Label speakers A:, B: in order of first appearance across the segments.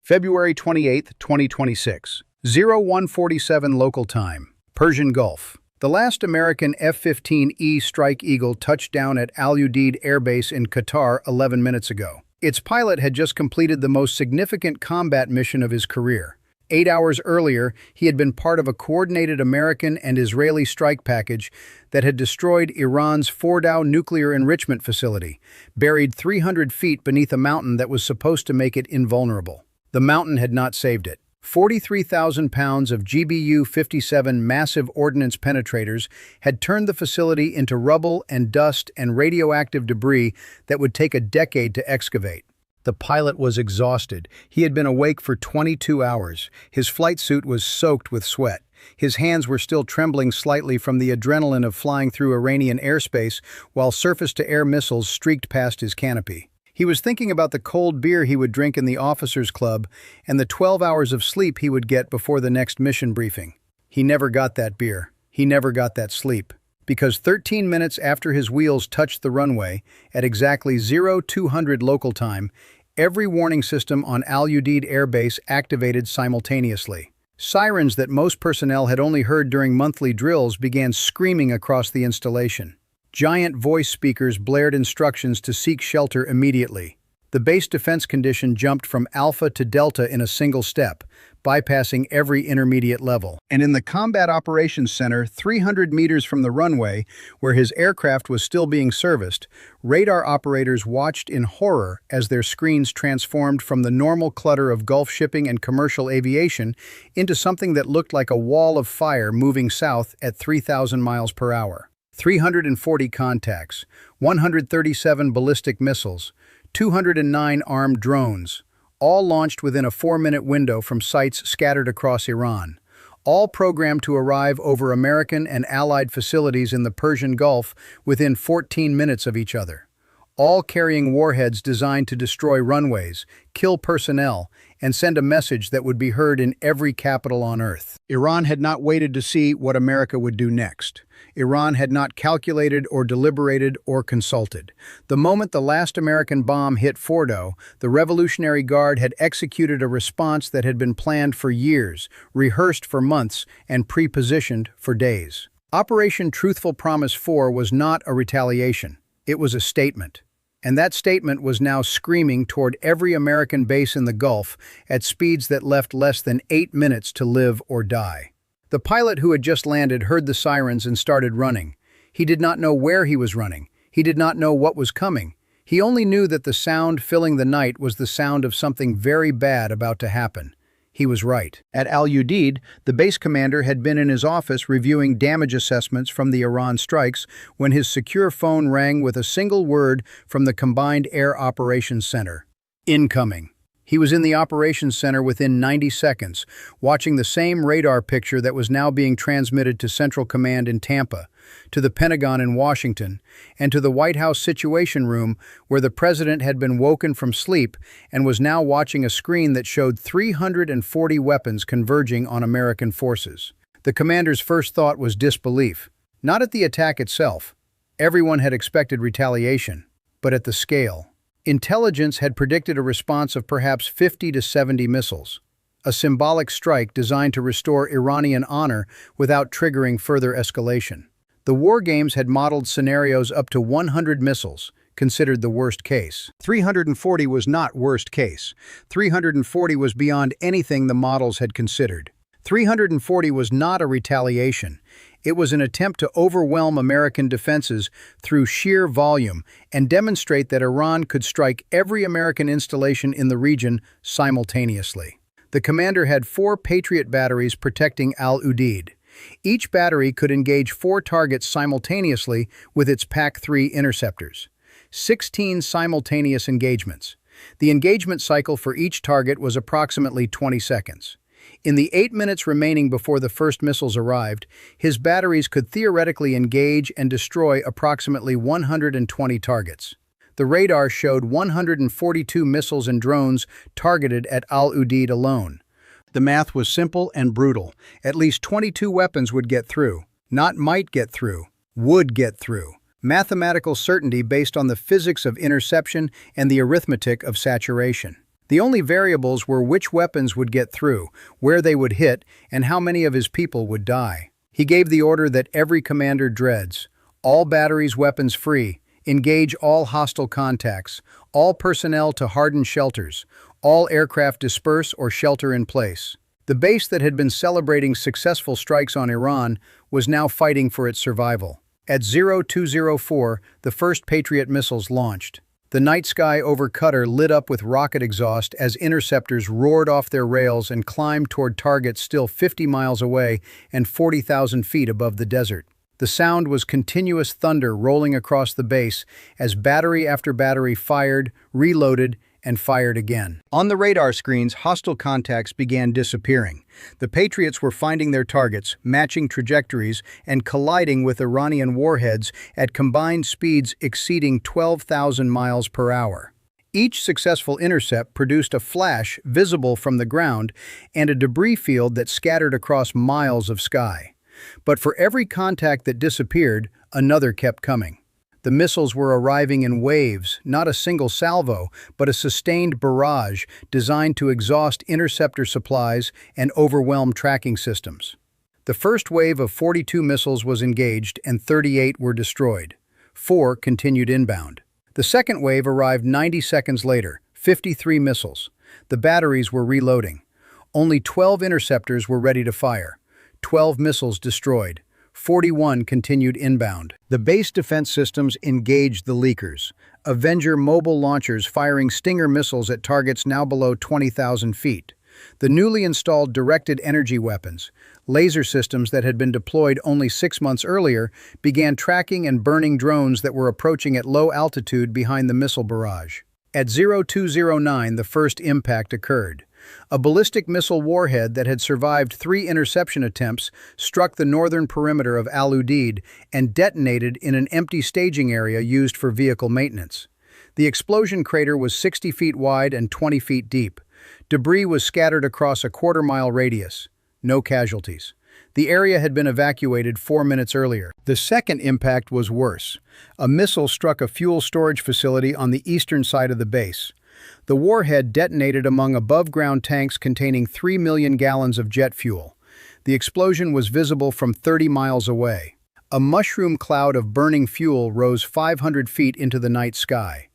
A: February 28, 2026. 0147 local time. Persian Gulf. The last American F-15E Strike Eagle touched down at Al Udeid Air Base in Qatar 11 minutes ago. Its pilot had just completed the most significant combat mission of his career. 8 hours earlier, he had been part of a coordinated American and Israeli strike package that had destroyed Iran's Fordow nuclear enrichment facility, buried 300 feet beneath a mountain that was supposed to make it invulnerable. The mountain had not saved it. 43,000 pounds of GBU-57 massive ordnance penetrators had turned the facility into rubble and dust and radioactive debris that would take a decade to excavate. The pilot was exhausted. He had been awake for 22 hours. His flight suit was soaked with sweat. His hands were still trembling slightly from the adrenaline of flying through Iranian airspace while surface-to-air missiles streaked past his canopy. He was thinking about the cold beer he would drink in the officers' club and the 12 hours of sleep he would get before the next mission briefing. He never got that beer. He never got that sleep. Because 13 minutes after his wheels touched the runway, at exactly 0200 local time, every warning system on Al Udeid Air Base activated simultaneously. Sirens that most personnel had only heard during monthly drills began screaming across the installation. Giant voice speakers blared instructions to seek shelter immediately. The base defense condition jumped from Alpha to Delta in a single step, bypassing every intermediate level. And in the Combat Operations Center, 300 meters from the runway, where his aircraft was still being serviced, radar operators watched in horror as their screens transformed from the normal clutter of Gulf shipping and commercial aviation into something that looked like a wall of fire moving south at 3,000 miles per hour. 340 contacts, 137 ballistic missiles, 209 armed drones, all launched within a 4-minute window from sites scattered across Iran, all programmed to arrive over American and Allied facilities in the Persian Gulf within 14 minutes of each other, all carrying warheads designed to destroy runways, kill personnel, and send a message that would be heard in every capital on Earth. Iran had not waited to see what America would do next. Iran had not calculated or deliberated or consulted. The moment the last American bomb hit Fordow, the Revolutionary Guard had executed a response that had been planned for years, rehearsed for months, and pre-positioned for days. Operation Truthful Promise 4 was not a retaliation. It was a statement. And that statement was now screaming toward every American base in the Gulf at speeds that left less than 8 minutes to live or die. The pilot who had just landed heard the sirens and started running. He did not know where he was running. He did not know what was coming. He only knew that the sound filling the night was the sound of something very bad about to happen. He was right. At Al Udeid, the base commander had been in his office reviewing damage assessments from the Iran strikes when his secure phone rang with a single word from the Combined Air Operations Center. Incoming. He was in the operations center within 90 seconds, watching the same radar picture that was now being transmitted to Central Command in Tampa, to the Pentagon in Washington, and to the White House Situation Room, where the president had been woken from sleep and was now watching a screen that showed 340 weapons converging on American forces. The commander's first thought was disbelief, not at the attack itself. Everyone had expected retaliation, but at the scale. Intelligence had predicted a response of perhaps 50 to 70 missiles, a symbolic strike designed to restore Iranian honor without triggering further escalation. The war games had modeled scenarios up to 100 missiles, considered the worst case. 340 was not worst case. 340 was beyond anything the models had considered. 340 was not a retaliation. It was an attempt to overwhelm American defenses through sheer volume and demonstrate that Iran could strike every American installation in the region simultaneously. The commander had 4 Patriot batteries protecting Al Udeid. Each battery could engage 4 targets simultaneously with its PAC-3 interceptors. 16 simultaneous engagements. The engagement cycle for each target was approximately 20 seconds. In the 8 minutes remaining before the first missiles arrived, his batteries could theoretically engage and destroy approximately 120 targets. The radar showed 142 missiles and drones targeted at Al Udeid alone. The math was simple and brutal. At least 22 weapons would get through. Not might get through, would get through. Mathematical certainty based on the physics of interception and the arithmetic of saturation. The only variables were which weapons would get through, where they would hit, and how many of his people would die. He gave the order that every commander dreads: all batteries weapons free, engage all hostile contacts, all personnel to hardened shelters, all aircraft disperse or shelter in place. The base that had been celebrating successful strikes on Iran was now fighting for its survival. At 0204, the first Patriot missiles launched. The night sky over Qatar lit up with rocket exhaust as interceptors roared off their rails and climbed toward targets still 50 miles away and 40,000 feet above the desert. The sound was continuous thunder rolling across the base as battery after battery fired, reloaded, and fired again. On the radar screens, hostile contacts began disappearing. The Patriots were finding their targets, matching trajectories, and colliding with Iranian warheads at combined speeds exceeding 12,000 miles per hour. Each successful intercept produced a flash visible from the ground and a debris field that scattered across miles of sky. But for every contact that disappeared, another kept coming. The missiles were arriving in waves, not a single salvo, but a sustained barrage designed to exhaust interceptor supplies and overwhelm tracking systems. The first wave of 42 missiles was engaged and 38 were destroyed. 4 continued inbound. The second wave arrived 90 seconds later, 53 missiles. The batteries were reloading. Only 12 interceptors were ready to fire. 12 missiles destroyed. 41 continued inbound. The base defense systems engaged the leakers. Avenger mobile launchers firing Stinger missiles at targets now below 20,000 feet. The newly installed directed energy weapons, laser systems that had been deployed only 6 months earlier, began tracking and burning drones that were approaching at low altitude behind the missile barrage. At 0209, the first impact occurred. A ballistic missile warhead that had survived 3 interception attempts struck the northern perimeter of Udeid and detonated in an empty staging area used for vehicle maintenance. The explosion crater was 60 feet wide and 20 feet deep. Debris was scattered across a quarter-mile radius. No casualties. The area had been evacuated 4 minutes earlier. The second impact was worse. A missile struck a fuel storage facility on the eastern side of the base. The warhead detonated among above-ground tanks containing 3 million gallons of jet fuel. The explosion was visible from 30 miles away. A mushroom cloud of burning fuel rose 500 feet into the night sky.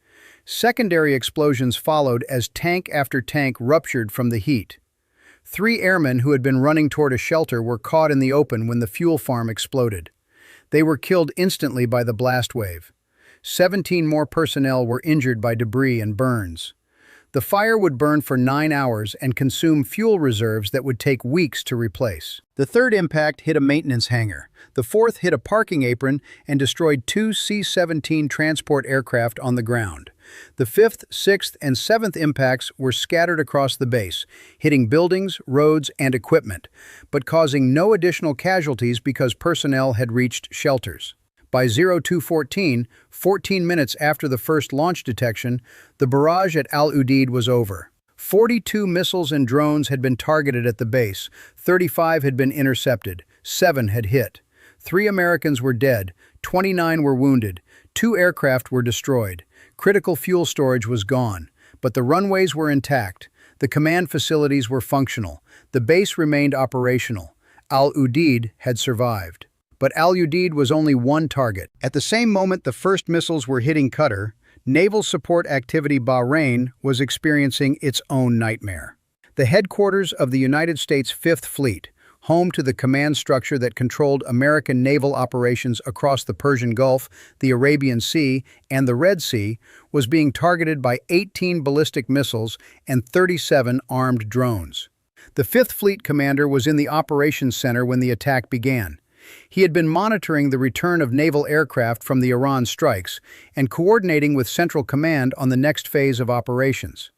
A: Secondary explosions followed as tank after tank ruptured from the heat. 3 airmen who had been running toward a shelter were caught in the open when the fuel farm exploded. They were killed instantly by the blast wave. 17 more personnel were injured by debris and burns. The fire would burn for 9 hours and consume fuel reserves that would take weeks to replace. The third impact hit a maintenance hangar. The fourth hit a parking apron and destroyed 2 C-17 transport aircraft on the ground. The fifth, sixth, and seventh impacts were scattered across the base, hitting buildings, roads, and equipment, but causing no additional casualties because personnel had reached shelters. By 0214, 14 minutes after the first launch detection, the barrage at Udeid was over. 42 missiles and drones had been targeted at the base, 35 had been intercepted, 7 had hit. 3 Americans were dead, 29 were wounded, 2 aircraft were destroyed. Critical fuel storage was gone, but the runways were intact. The command facilities were functional. The base remained operational. Udeid had survived. But Udeid was only one target. At the same moment the first missiles were hitting Qatar, naval support activity Bahrain was experiencing its own nightmare. The headquarters of the United States Fifth Fleet, home to the command structure that controlled American naval operations across the Persian Gulf, the Arabian Sea, and the Red Sea, was being targeted by 18 ballistic missiles and 37 armed drones. The Fifth Fleet commander was in the operations center when the attack began. He had been monitoring the return of naval aircraft from the Iran strikes and coordinating with Central Command on the next phase of operations.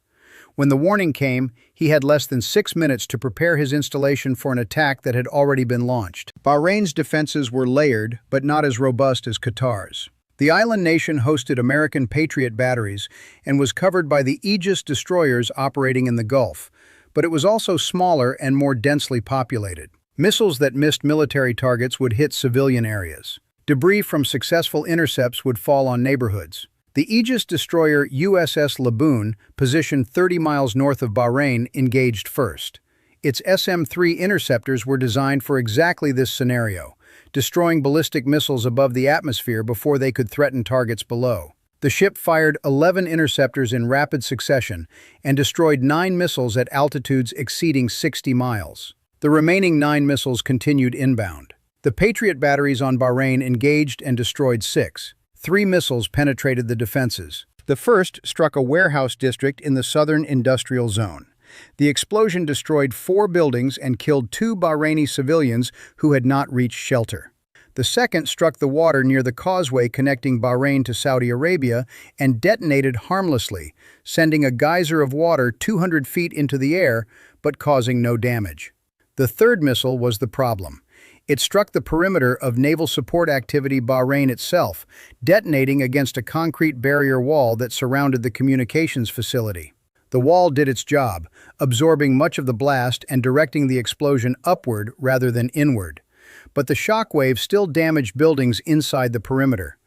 A: When the warning came, he had less than 6 minutes to prepare his installation for an attack that had already been launched. Bahrain's defenses were layered, but not as robust as Qatar's. The island nation hosted American Patriot batteries and was covered by the Aegis destroyers operating in the Gulf, but it was also smaller and more densely populated. Missiles that missed military targets would hit civilian areas. Debris from successful intercepts would fall on neighborhoods. The Aegis destroyer USS Laboon, positioned 30 miles north of Bahrain, engaged first. Its SM-3 interceptors were designed for exactly this scenario, destroying ballistic missiles above the atmosphere before they could threaten targets below. The ship fired 11 interceptors in rapid succession and destroyed 9 missiles at altitudes exceeding 60 miles. The remaining 9 missiles continued inbound. The Patriot batteries on Bahrain engaged and destroyed 6. 3 missiles penetrated the defenses. The first struck a warehouse district in the southern industrial zone. The explosion destroyed 4 buildings and killed 2 Bahraini civilians who had not reached shelter. The second struck the water near the causeway connecting Bahrain to Saudi Arabia and detonated harmlessly, sending a geyser of water 200 feet into the air but causing no damage. The third missile was the problem. It struck the perimeter of naval support activity Bahrain itself, detonating against a concrete barrier wall that surrounded the communications facility. The wall did its job, absorbing much of the blast and directing the explosion upward rather than inward. But the shockwave still damaged buildings inside the perimeter.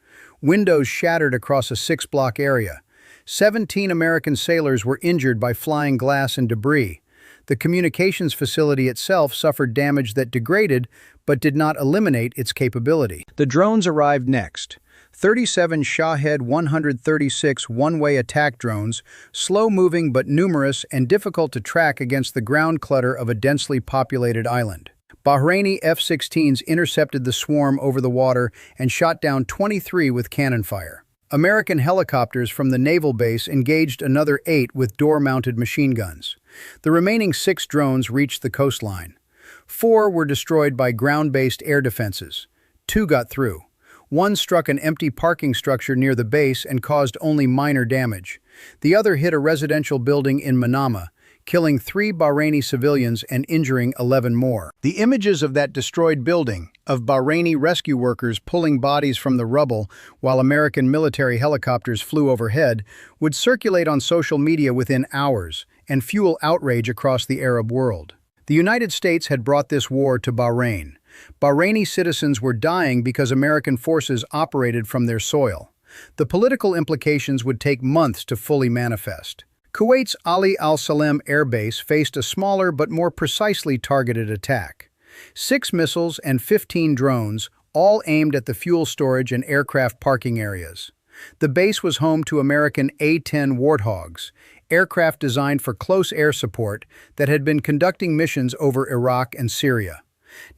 A: Windows shattered across a 6-block area. 17 American sailors were injured by flying glass and debris. The communications facility itself suffered damage that degraded but did not eliminate its capability. The drones arrived next. 37 Shahed 136 one-way attack drones, slow-moving but numerous and difficult to track against the ground clutter of a densely populated island. Bahraini F-16s intercepted the swarm over the water and shot down 23 with cannon fire. American helicopters from the naval base engaged another 8 with door-mounted machine guns. The remaining 6 drones reached the coastline. 4 were destroyed by ground-based air defenses. 2 got through. 1 struck an empty parking structure near the base and caused only minor damage. The other hit a residential building in Manama, killing 3 Bahraini civilians and injuring 11 more. The images of that destroyed building, of Bahraini rescue workers pulling bodies from the rubble while American military helicopters flew overhead, would circulate on social media within hours and fuel outrage across the Arab world. The United States had brought this war to Bahrain. Bahraini citizens were dying because American forces operated from their soil. The political implications would take months to fully manifest. Kuwait's Ali al-Salem air base faced a smaller but more precisely targeted attack. 6 missiles and 15 drones, all aimed at the fuel storage and aircraft parking areas. The base was home to American A-10 Warthogs, aircraft designed for close air support that had been conducting missions over Iraq and Syria.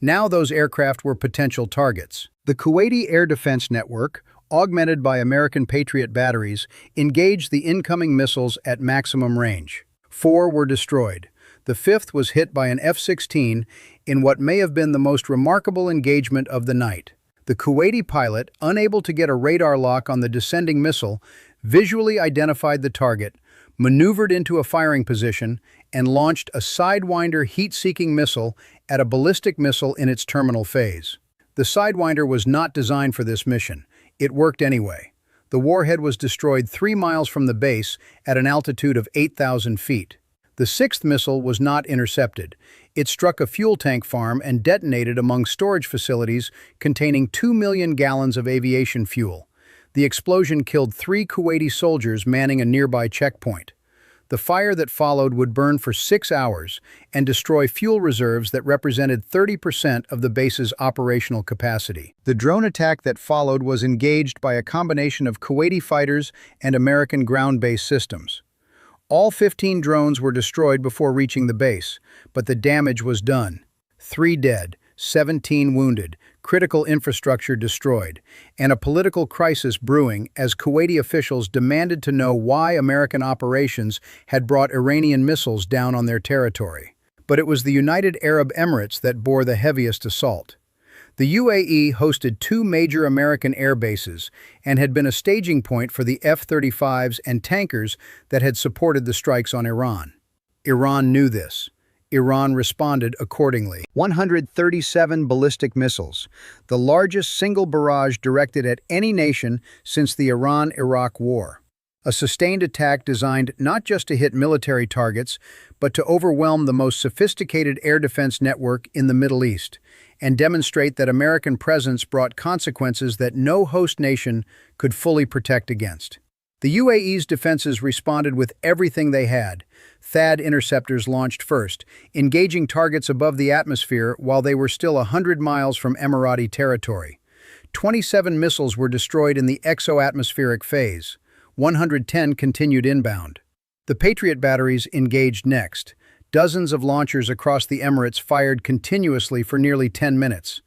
A: Now those aircraft were potential targets. The Kuwaiti Air Defense Network, augmented by American Patriot batteries, engaged the incoming missiles at maximum range. 4 were destroyed. The 5th was hit by an F-16 in what may have been the most remarkable engagement of the night. The Kuwaiti pilot, unable to get a radar lock on the descending missile, visually identified the target, maneuvered into a firing position, and launched a Sidewinder heat-seeking missile at a ballistic missile in its terminal phase. The Sidewinder was not designed for this mission. It worked anyway. The warhead was destroyed 3 miles from the base at an altitude of 8,000 feet. The 6th missile was not intercepted. It struck a fuel tank farm and detonated among storage facilities containing 2 million gallons of aviation fuel. The explosion killed 3 Kuwaiti soldiers manning a nearby checkpoint. The fire that followed would burn for 6 hours and destroy fuel reserves that represented 30% of the base's operational capacity. The drone attack that followed was engaged by a combination of Kuwaiti fighters and American ground-based systems. All 15 drones were destroyed before reaching the base, but the damage was done. 3 dead, 17 wounded, critical infrastructure destroyed, and a political crisis brewing as Kuwaiti officials demanded to know why American operations had brought Iranian missiles down on their territory. But it was the United Arab Emirates that bore the heaviest assault. The UAE hosted 2 major American air bases and had been a staging point for the F-35s and tankers that had supported the strikes on Iran. Iran knew this. Iran responded accordingly. 137 ballistic missiles, the largest single barrage directed at any nation since the Iran-Iraq War. A sustained attack designed not just to hit military targets, but to overwhelm the most sophisticated air defense network in the Middle East, and demonstrate that American presence brought consequences that no host nation could fully protect against. The UAE's defenses responded with everything they had. THAAD interceptors launched first, engaging targets above the atmosphere while they were still 100 miles from Emirati territory. 27 missiles were destroyed in the exo-atmospheric phase. 110 continued inbound. The Patriot batteries engaged next. Dozens of launchers across the Emirates fired continuously for nearly 10 minutes.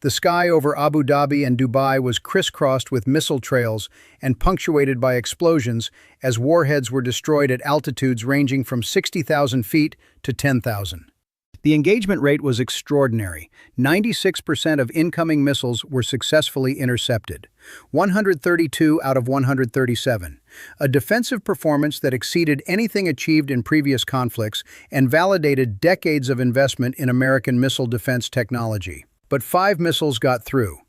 A: The sky over Abu Dhabi and Dubai was crisscrossed with missile trails and punctuated by explosions as warheads were destroyed at altitudes ranging from 60,000 feet to 10,000. The engagement rate was extraordinary. 96% of incoming missiles were successfully intercepted. 132 out of 137. A defensive performance that exceeded anything achieved in previous conflicts and validated decades of investment in American missile defense technology. But 5 missiles got through.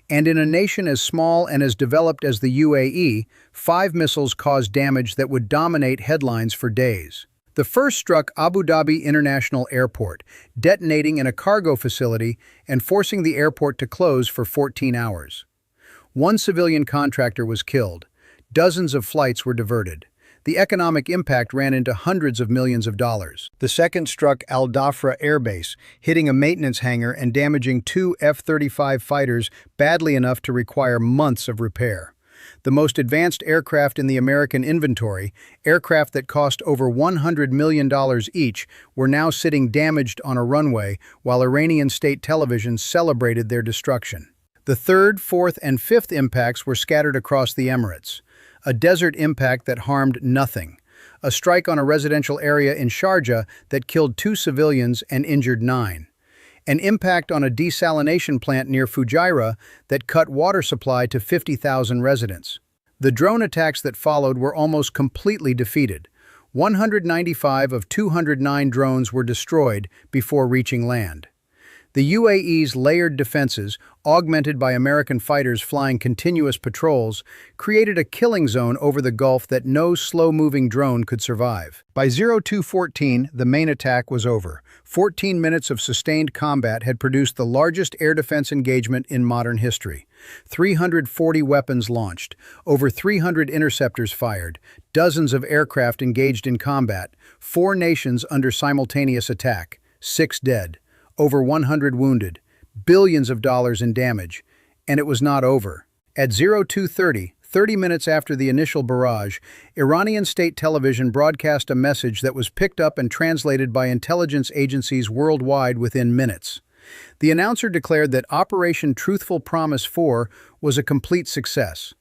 A: And in a nation as small and as developed as the UAE, 5 missiles caused damage that would dominate headlines for days. The first struck Abu Dhabi International Airport, detonating in a cargo facility and forcing the airport to close for 14 hours. 1 civilian contractor was killed. Dozens of flights were diverted. The economic impact ran into hundreds of millions of dollars. The second struck Al Dhafra Air Base, hitting a maintenance hangar and damaging 2 F-35 fighters badly enough to require months of repair. The most advanced aircraft in the American inventory, aircraft that cost over $100 million each, were now sitting damaged on a runway while Iranian state television celebrated their destruction. The third, fourth, and fifth impacts were scattered across the Emirates. A desert impact that harmed nothing. A strike on a residential area in Sharjah that killed 2 civilians and injured 9. An impact on a desalination plant near Fujairah that cut water supply to 50,000 residents. The drone attacks that followed were almost completely defeated. 195 of 209 drones were destroyed before reaching land. The UAE's layered defenses, augmented by American fighters flying continuous patrols, created a killing zone over the Gulf that no slow-moving drone could survive. By 02:14, the main attack was over. 14 minutes of sustained combat had produced the largest air defense engagement in modern history. 340 weapons launched, over 300 interceptors fired, dozens of aircraft engaged in combat, 4 nations under simultaneous attack, 6 dead. Over 100 wounded, billions of dollars in damage, and it was not over. At 02:30, 30 minutes after the initial barrage, Iranian state television broadcast a message that was picked up and translated by intelligence agencies worldwide within minutes. The announcer declared that Operation Truthful Promise 4 was a complete success.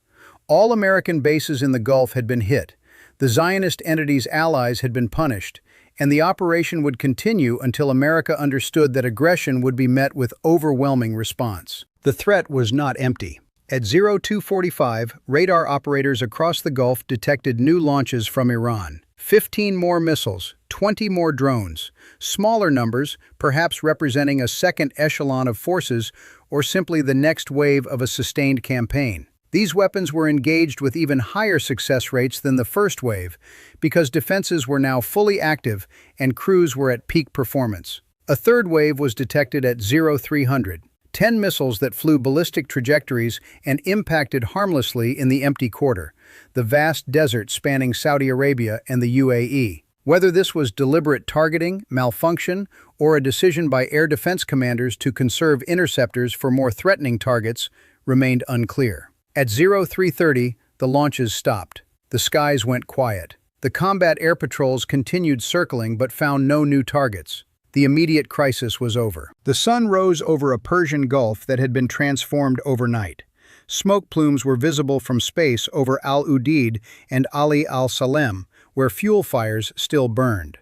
A: All American bases in the Gulf had been hit. The Zionist entity's allies had been punished, and the operation would continue until America understood that aggression would be met with overwhelming response. The threat was not empty. At 02:45, radar operators across the Gulf detected new launches from Iran. 15 more missiles, 20 more drones, smaller numbers, perhaps representing a second echelon of forces or simply the next wave of a sustained campaign. These weapons were engaged with even higher success rates than the first wave because defenses were now fully active and crews were at peak performance. A third wave was detected at 0300, 10 missiles that flew ballistic trajectories and impacted harmlessly in the empty quarter, the vast desert spanning Saudi Arabia and the UAE. Whether this was deliberate targeting, malfunction, or a decision by air defense commanders to conserve interceptors for more threatening targets remained unclear. At 0330, the launches stopped. The skies went quiet. The combat air patrols continued circling but found no new targets. The immediate crisis was over. The sun rose over a Persian Gulf that had been transformed overnight. Smoke plumes were visible from space over Al-Udeid and Ali al-Salem, where fuel fires still burned.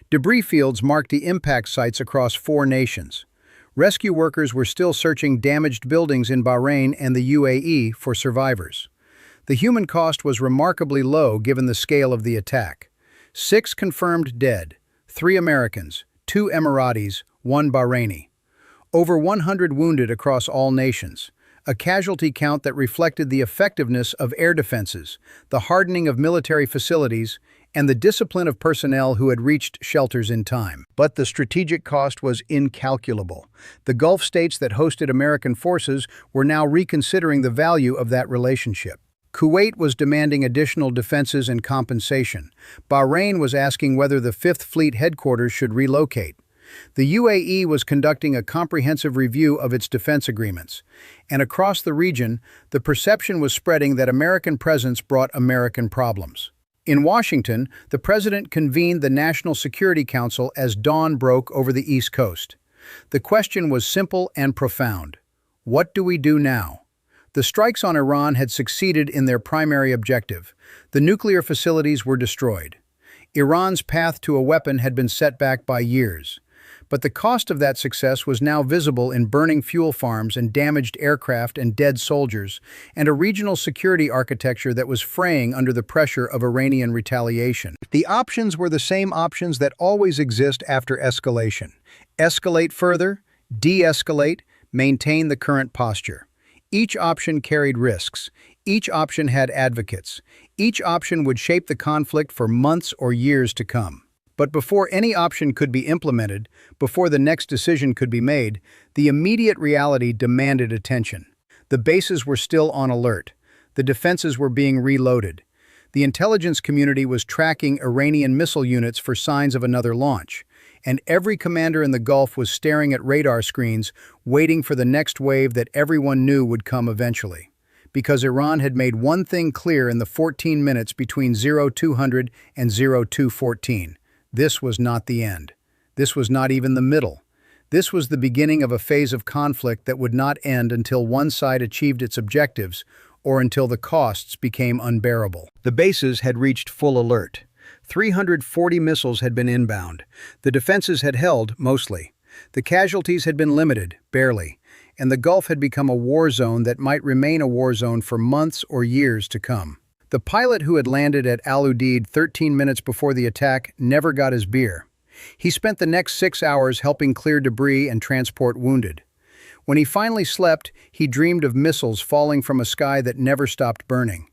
A: Debris fields marked the impact sites across 4 nations. Rescue workers were still searching damaged buildings in Bahrain and the UAE for survivors. The human cost was remarkably low given the scale of the attack. 6 confirmed dead, 3 Americans, 2 Emiratis, 1 Bahraini. Over 100 wounded across all nations. A casualty count that reflected the effectiveness of air defenses, the hardening of military facilities, and the discipline of personnel who had reached shelters in time. But the strategic cost was incalculable. The Gulf states that hosted American forces were now reconsidering the value of that relationship. Kuwait was demanding additional defenses and compensation. Bahrain was asking whether the Fifth Fleet headquarters should relocate. The UAE was conducting a comprehensive review of its defense agreements. And across the region, the perception was spreading that American presence brought American problems. In Washington, the president convened the National Security Council as dawn broke over the East Coast. The question was simple and profound. What do we do now? The strikes on Iran had succeeded in their primary objective. The nuclear facilities were destroyed. Iran's path to a weapon had been set back by years. But the cost of that success was now visible in burning fuel farms and damaged aircraft and dead soldiers, and a regional security architecture that was fraying under the pressure of Iranian retaliation. The options were the same options that always exist after escalation. Escalate further, de-escalate, maintain the current posture. Each option carried risks. Each option had advocates. Each option would shape the conflict for months or years to come. But before any option could be implemented, before the next decision could be made, the immediate reality demanded attention. The bases were still on alert. The defenses were being reloaded. The intelligence community was tracking Iranian missile units for signs of another launch. And every commander in the Gulf was staring at radar screens, waiting for the next wave that everyone knew would come eventually. Because Iran had made one thing clear in the 14 minutes between 0200 and 0214. This was not the end. This was not even the middle. This was the beginning of a phase of conflict that would not end until one side achieved its objectives or until the costs became unbearable. The bases had reached full alert. 340 missiles had been inbound. The defenses had held, mostly. The casualties had been limited, barely. And the Gulf had become a war zone that might remain a war zone for months or years to come. The pilot who had landed at Udeid 13 minutes before the attack never got his beer. He spent the next 6 hours helping clear debris and transport wounded. When he finally slept, he dreamed of missiles falling from a sky that never stopped burning.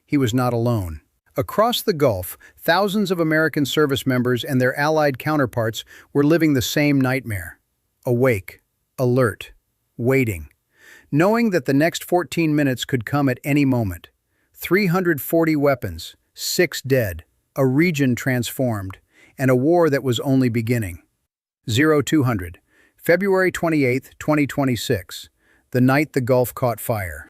A: He was not alone. Across the Gulf, thousands of American service members and their allied counterparts were living the same nightmare. Awake, alert, waiting, knowing that the next 14 minutes could come at any moment. 340 weapons, 6 dead, a region transformed, and a war that was only beginning. 0200, February 28, 2026, the night the Gulf caught fire.